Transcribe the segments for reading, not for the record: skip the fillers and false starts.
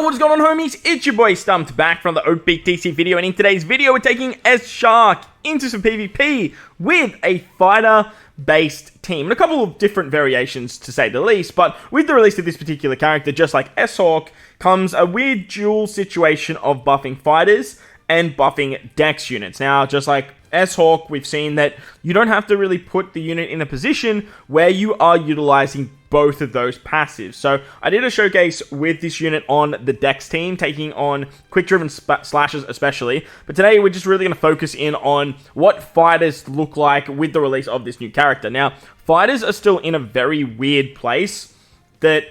Yo, what's going on, homies? It's your boy Stumped back from the OPTC video, and in today's video, we're taking S-Shark into some PvP with a fighter-based team. And a couple of different variations, to say the least, but with the release of this particular character, just like S-Hawk, comes a weird dual situation of buffing fighters and buffing dex units. Now, just like S-Hawk, we've seen that you don't have to really put the unit in a position where you are utilizing both of those passives. So I did a showcase with this unit on the Dex team, taking on quick-driven slashes especially. But today we're just really going to focus in on what fighters look like with the release of this new character. Now, fighters are still in a very weird place that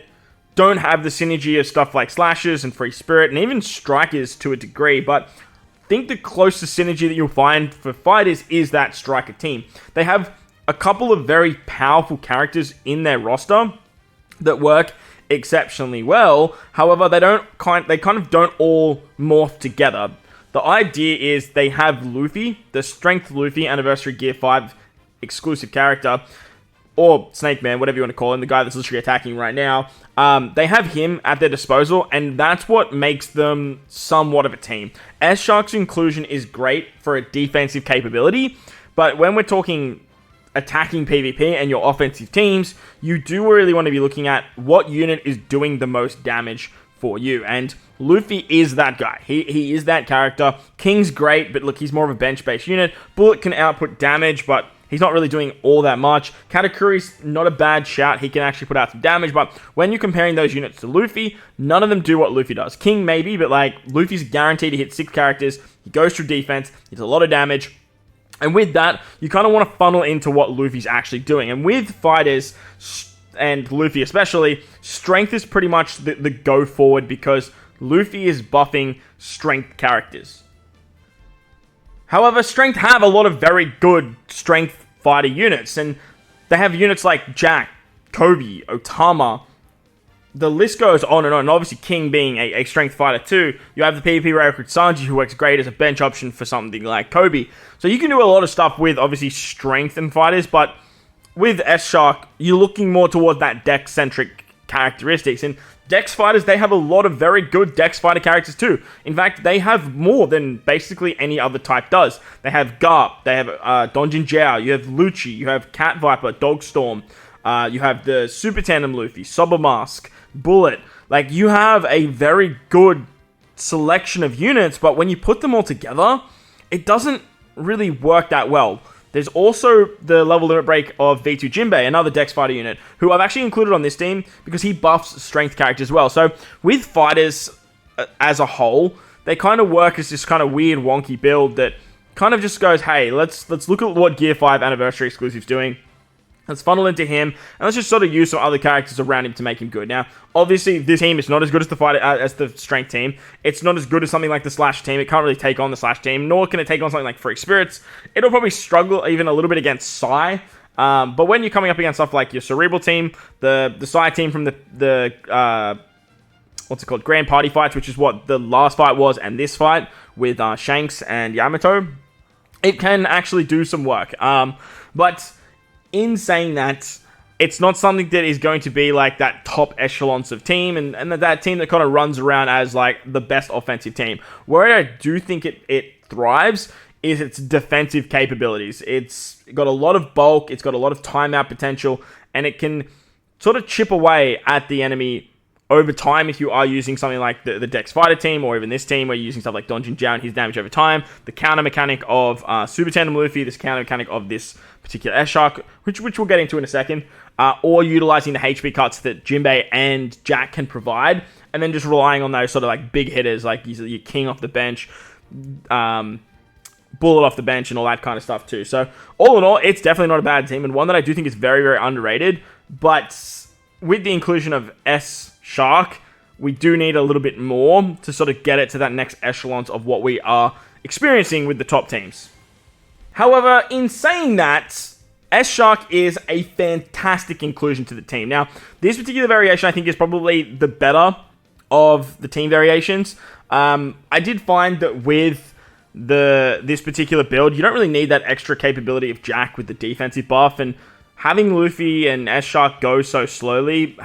don't have the synergy of stuff like slashes and free spirit and even strikers to a degree, but I think the closest synergy that you'll find for fighters is that striker team. They have a couple of very powerful characters in their roster that work exceptionally well. However, they kind of don't all morph together. The idea is they have Luffy, the Strength Luffy Anniversary Gear 5 exclusive character, or Snake Man, whatever you want to call him, the guy that's literally attacking right now. They have him at their disposal, and that's what makes them somewhat of a team. S-Shark's inclusion is great for a defensive capability, but when we're talking attacking PvP and your offensive teams, you do really want to be looking at what unit is doing the most damage for you. And Luffy is that guy. He is that character. King's great, but look, he's more of a bench-based unit. Bullet can output damage, but he's not really doing all that much. Katakuri's not a bad shout. He can actually put out some damage, but when you're comparing those units to Luffy, none of them do what Luffy does. King maybe, but like Luffy's guaranteed to hit 6 characters. He goes through defense. He does a lot of damage. And with that, you kind of want to funnel into what Luffy's actually doing. And with fighters, and Luffy especially, strength is pretty much the go forward because Luffy is buffing strength characters. However, strength have a lot of very good strength fighter units. And they have units like Jack, Kobe, Otama. The list goes on and on. And obviously, King being a strength fighter too. You have the PvP rare recruit Sanji, who works great as a bench option for something like Kobe. So you can do a lot of stuff with, obviously, strength and fighters. But with S-Shark, you're looking more towards that dex-centric characteristics. And dex fighters, they have a lot of very good dex fighter characters too. In fact, they have more than basically any other type does. They have Garp, they have Donjin Jiao, you have Lucci, you have Cat Viper, Dogstorm, you have the Super Tandem Luffy, Sober Mask, Bullet. Like, you have a very good selection of units, but when you put them all together, it doesn't really work that well. There's also the level limit break of V2 Jiampier, another dex fighter unit, who I've actually included on this team because he buffs strength characters as well. So with fighters as a whole, they kind of work as this kind of weird wonky build that kind of just goes, hey, let's look at what Gear 5 Anniversary Exclusive's doing. Let's funnel into him, and let's just sort of use some other characters around him to make him good. Now, obviously, this team is not as good as the fighter, as the strength team. It's not as good as something like the slash team. It can't really take on the slash team, nor can it take on something like Free Spirits. It'll probably struggle even a little bit against Psy. But when you're coming up against stuff like your Cerebral team, the Psy team from the what's it called, Grand Party fights, which is what the last fight was, and this fight with Shanks and Yamato, it can actually do some work. But in saying that, it's not something that is going to be like that top echelons of team and that team that kind of runs around as like the best offensive team. Where I do think it thrives is its defensive capabilities. It's got a lot of bulk, it's got a lot of timeout potential, and it can sort of chip away at the enemy over time if you are using something like the Dex Fighter team, or even this team where you're using stuff like Donjin Jiao and his damage over time, the counter mechanic of Super Tandem Luffy, this counter mechanic of this particular S-Shark, which we'll get into in a second, or utilizing the HP cuts that Jiampier and Jack can provide, and then just relying on those sort of like big hitters, like your King off the bench, Bullet off the bench, and all that kind of stuff too. So all in all, it's definitely not a bad team, and one that I do think is very, very underrated, but with the inclusion of S-Shark, we do need a little bit more to sort of get it to that next echelons of what we are experiencing with the top teams. However, in saying that, S-Shark is a fantastic inclusion to the team. Now, this particular variation I think is probably the better of the team variations. I did find that with this particular build, you don't really need that extra capability of Jack with the defensive buff, and having Luffy and S-Shark go so slowly,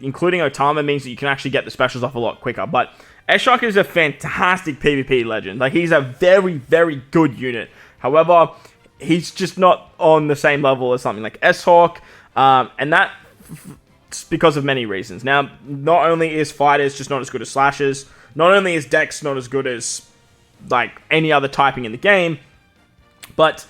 including Otama, means that you can actually get the specials off a lot quicker. But S-Shark is a fantastic PvP legend. Like, he's a very, very good unit. However, he's just not on the same level as something like S-Hawk, and that's because of many reasons. Now, not only is Fighters just not as good as Slashers, not only is Dex not as good as, like, any other typing in the game, but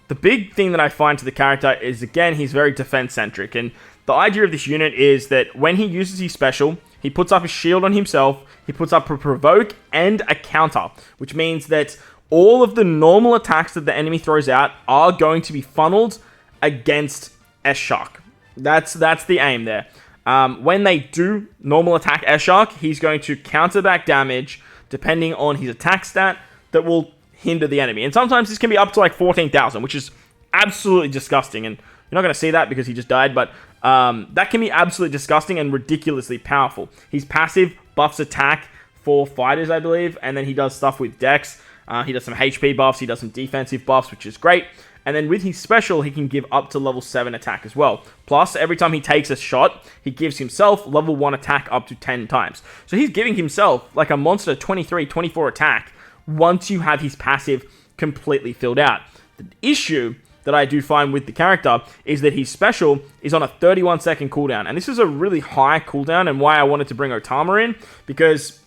the big thing that I find to the character is, again, he's very defense-centric. And the idea of this unit is that when he uses his special, he puts up a shield on himself, he puts up a provoke and a counter, which means that all of the normal attacks that the enemy throws out are going to be funneled against S-Shark. That's the aim there. When they do normal attack S-Shark, he's going to counter back damage depending on his attack stat that will hinder the enemy. And sometimes this can be up to like 14,000, which is absolutely disgusting. And you're not going to see that because he just died, but that can be absolutely disgusting and ridiculously powerful. His passive buffs attack for fighters, I believe, and then he does stuff with Dex. He does some HP buffs, he does some defensive buffs, which is great. And then with his special, he can give up to level 7 attack as well. Plus, every time he takes a shot, he gives himself level 1 attack up to 10 times. So he's giving himself like a monster 23, 24 attack once you have his passive completely filled out. The issue that I do find with the character is that his special is on a 31-second cooldown. And this is a really high cooldown, and why I wanted to bring Otama in, because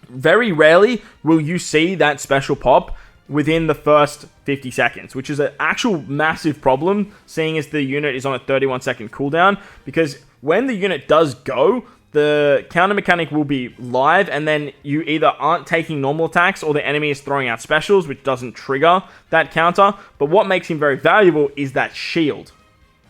very rarely will you see that special pop within the first 50 seconds, which is an actual massive problem, seeing as the unit is on a 31-second cooldown, because when the unit does go, the counter mechanic will be live, and then you either aren't taking normal attacks or the enemy is throwing out specials, which doesn't trigger that counter. But what makes him very valuable is that shield.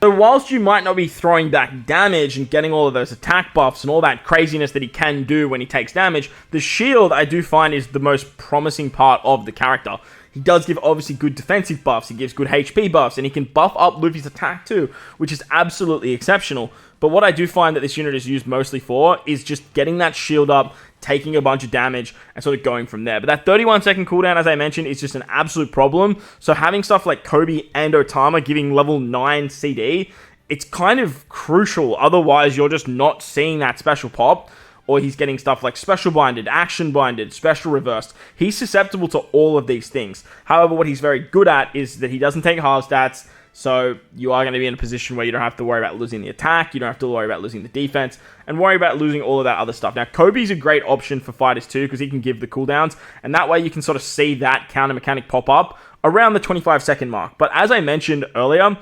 So whilst you might not be throwing back damage and getting all of those attack buffs and all that craziness that he can do when he takes damage, the shield I do find is the most promising part of the character. He does give obviously good defensive buffs, he gives good HP buffs, and he can buff up Luffy's attack too, which is absolutely exceptional. But what I do find that this unit is used mostly for is just getting that shield up, taking a bunch of damage, and sort of going from there. But that 31-second cooldown, as I mentioned, is just an absolute problem. So having stuff like Kobe and Otama giving level 9 CD, it's kind of crucial. Otherwise, you're just not seeing that special pop. Or he's getting stuff like special binded, action binded, special reversed. He's susceptible to all of these things. However, what he's very good at is that he doesn't take half stats. So you are going to be in a position where you don't have to worry about losing the attack, you don't have to worry about losing the defense, and worry about losing all of that other stuff. Now, Kobe's a great option for fighters too, because he can give the cooldowns, and that way you can sort of see that counter mechanic pop up around the 25-second mark. But as I mentioned earlier,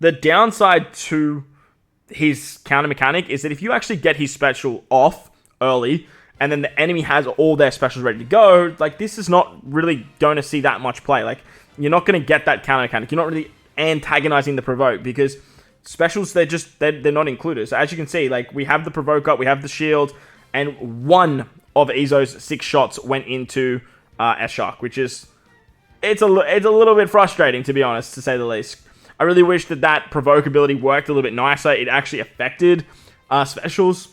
the downside to his counter mechanic is that if you actually get his special off early, and then the enemy has all their specials ready to go, like, this is not really going to see that much play. Like, you're not going to get that counter mechanic. You're not really antagonizing the provoke, because specials, they're not included. So as you can see, like, we have the provoke up, we have the shield, and one of Izo's 6 shots went into S-Shark, which is, it's a little bit frustrating, to be honest, to say the least. I really wish that provoke ability worked a little bit nicer. It actually affected specials,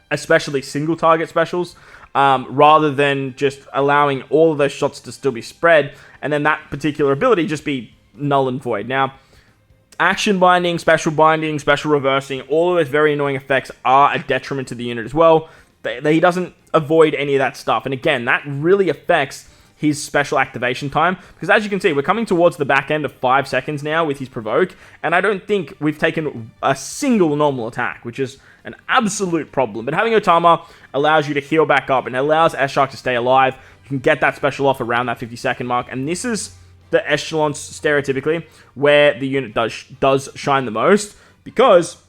especially single target specials, rather than just allowing all of those shots to still be spread, and then that particular ability just be null and void. Now, action binding, special reversing, all of those very annoying effects are a detriment to the unit as well. He doesn't avoid any of that stuff, and again, that really affects his special activation time, because as you can see, we're coming towards the back end of 5 seconds now with his provoke, and I don't think we've taken a single normal attack, which is an absolute problem. But having Otama allows you to heal back up, and allows S-Shark to stay alive. You can get that special off around that 50-second mark, and this is the echelons, stereotypically, where the unit does shine the most, because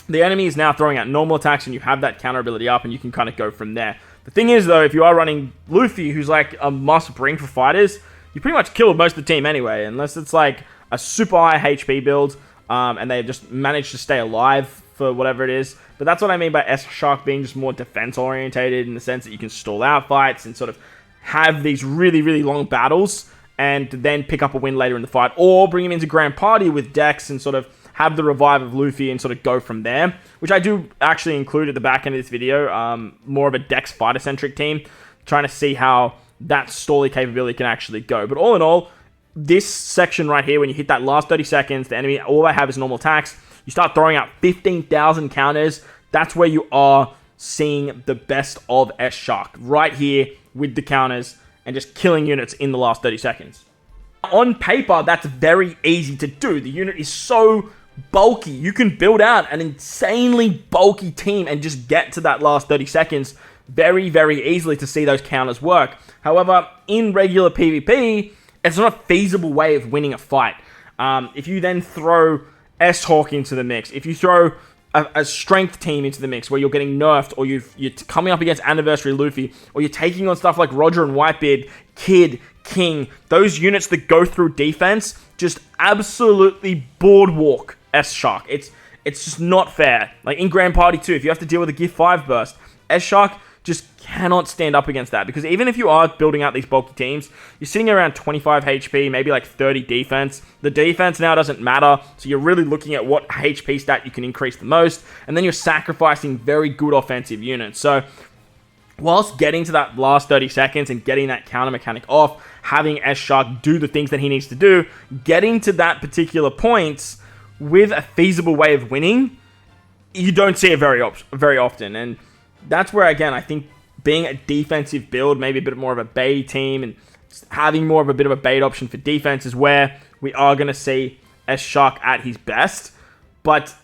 the enemy is now throwing out normal attacks, and you have that counter ability up, and you can kind of go from there. The thing is, though, if you are running Luffy, who's like a must-bring for fighters, you pretty much killed most of the team anyway, unless it's like a super high HP build, and they've just managed to stay alive for whatever it is. But that's what I mean by S-Shark being just more defense-orientated, in the sense that you can stall out fights and sort of have these really, really long battles, and then pick up a win later in the fight, or bring him into Grand Party with Dex and sort of have the revive of Luffy and sort of go from there, which I do actually include at the back end of this video, more of a Dex fighter-centric team, trying to see how that stally capability can actually go. But all in all, this section right here, when you hit that last 30 seconds, the enemy, all they have is normal attacks. You start throwing out 15,000 counters. That's where you are seeing the best of S-Shark. Right here with the counters and just killing units in the last 30 seconds. On paper, that's very easy to do. The unit is so bulky. You can build out an insanely bulky team and just get to that last 30 seconds very, very easily to see those counters work. However, in regular PvP, it's not a feasible way of winning a fight. If you then throw S-Hawk into the mix, if you throw a strength team into the mix where you're getting nerfed, or you're coming up against Anniversary Luffy, or you're taking on stuff like Roger and Whitebeard, Kid, King, those units that go through defense, just absolutely boardwalk S-Shark. It's just not fair. Like in Grand Party 2, if you have to deal with a Gift 5 burst, S-Shark just cannot stand up against that, because even if you are building out these bulky teams, you're sitting around 25 HP, maybe like 30 defense. The defense now doesn't matter, so you're really looking at what HP stat you can increase the most, and then you're sacrificing very good offensive units. So whilst getting to that last 30 seconds and getting that counter mechanic off, having S-Shark do the things that he needs to do, getting to that particular point with a feasible way of winning, you don't see it very often. And that's where, again, I think being a defensive build, maybe a bit more of a bait team, and having more of a bit of a bait option for defense is where we are going to see S-Shark at his best. But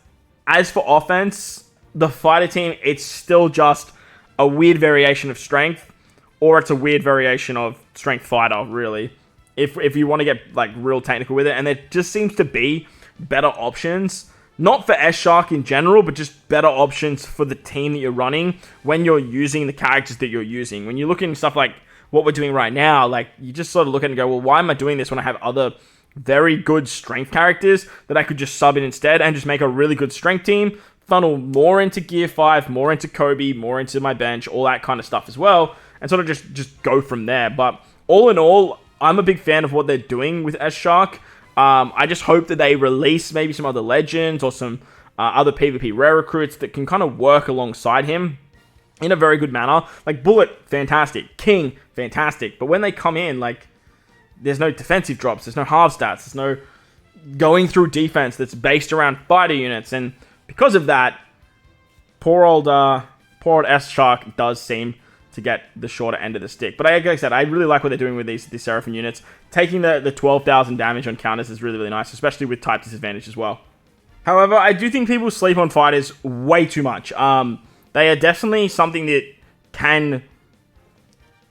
as for offense, the fighter team, it's still just a weird variation of strength, or it's a weird variation of strength fighter, really, if you want to get like real technical with it. And there just seems to be better options, not for S-Shark in general, but just better options for the team that you're running when you're using the characters that you're using. When you look at stuff like what we're doing right now, like you just sort of look at it and go, well, why am I doing this when I have other very good strength characters that I could just sub in instead and just make a really good strength team, funnel more into Gear 5, more into Kobe, more into my bench, all that kind of stuff as well, and sort of just go from there. But all in all, I'm a big fan of what they're doing with S-Shark. I just hope that they release maybe some other legends or some other PvP rare recruits that can kind of work alongside him in a very good manner. Like Bullet, fantastic. King, fantastic. But when they come in, like, there's no defensive drops, there's no half stats, there's no going through defense that's based around fighter units. And because of that, poor old S-Shark does seem to get the shorter end of the stick. But like I said, I really like what they're doing with these Seraphim units. Taking the 12,000 damage on counters is really, really nice, especially with type disadvantage as well. However, I do think people sleep on fighters way too much. They are definitely something that can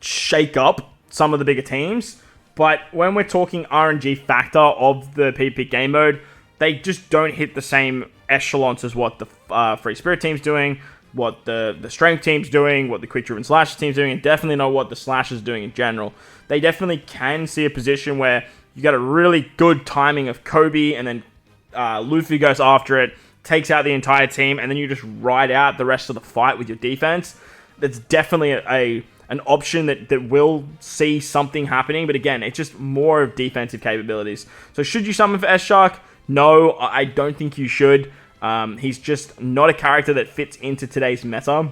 shake up some of the bigger teams, but when we're talking RNG factor of the PvP game mode, they just don't hit the same echelons as what the Free Spirit team's doing, what the Strength team's doing, what the Quick Driven Slasher team's doing, and definitely not what the Slasher's doing in general. They definitely can see a position where you got a really good timing of Kobe, and then Luffy goes after it, takes out the entire team, and then you just ride out the rest of the fight with your defense. That's definitely an option that will see something happening, but again, it's just more of defensive capabilities. So should you summon for S-Shark? No, I don't think you should. He's just not a character that fits into today's meta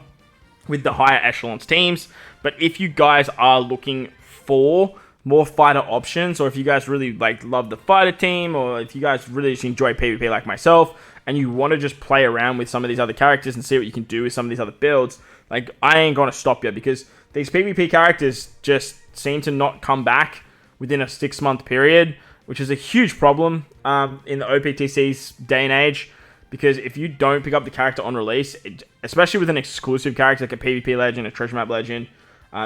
with the higher echelons teams. But if you guys are looking for more fighter options, or if you guys really love the fighter team, or if you guys really just enjoy PvP like myself, and you want to just play around with some of these other characters and see what you can do with some of these other builds, I ain't going to stop you, because these PvP characters just seem to not come back within a 6-month period, which is a huge problem in the OPTC's day and age. Because if you don't pick up the character on release, especially with an exclusive character like a PvP legend, a treasure map legend,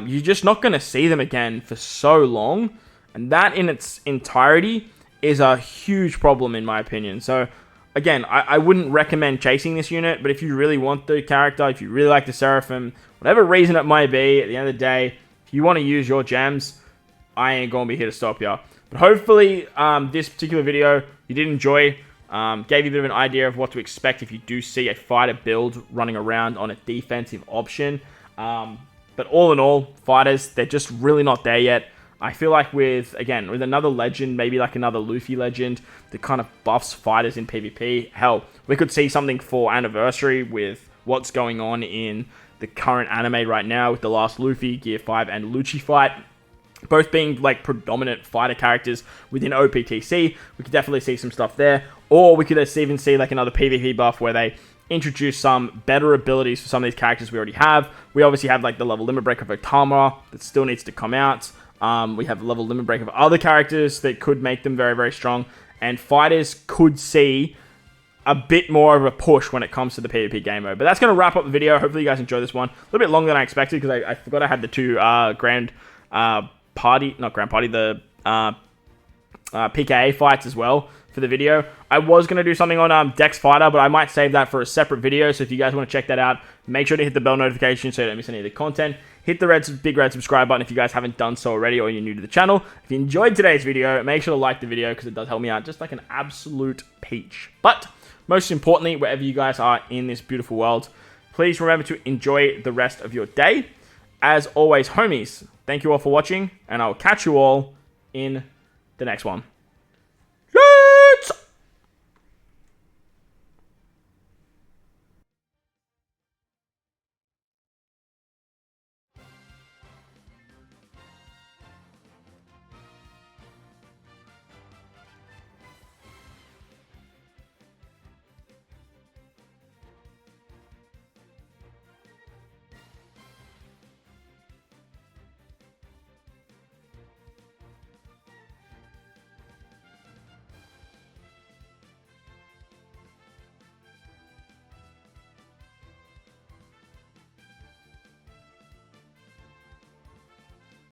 you're just not going to see them again for so long. And that in its entirety is a huge problem in my opinion. So again, I wouldn't recommend chasing this unit, but if you really want the character, if you really like the Seraphim, whatever reason it might be, at the end of the day, if you want to use your gems, I ain't going to be here to stop you. But hopefully this particular video you did enjoy. Gave you a bit of an idea of what to expect if you do see a fighter build running around on a defensive option. But all in all, fighters, they're just really not there yet. I feel like with another legend, maybe like another Luffy legend that kind of buffs fighters in PvP. Hell, we could see something for Anniversary with what's going on in the current anime right now with the last Luffy, Gear 5, and Lucci fight. both being like predominant fighter characters within OPTC. We could definitely see some stuff there. Or we could even see like another PvP buff where they introduce some better abilities for some of these characters we already have. We obviously have like the level limit break of Otama that still needs to come out. We have level limit break of other characters that could make them very, very strong. And fighters could see a bit more of a push when it comes to the PvP game mode. But that's going to wrap up the video. Hopefully you guys enjoyed this one. A little bit longer than I expected because I forgot I had the two PKA fights as well for the video. I was going to do something on Dex Fighter, but I might save that for a separate video. So if you guys want to check that out, make sure to hit the bell notification so you don't miss any of the content. Hit the big red subscribe button if you guys haven't done so already or you're new to the channel. If you enjoyed today's video, make sure to like the video because it does help me out just like an absolute peach. But most importantly, wherever you guys are in this beautiful world, please remember to enjoy the rest of your day. As always, homies, thank you all for watching, and I'll catch you all in the next one.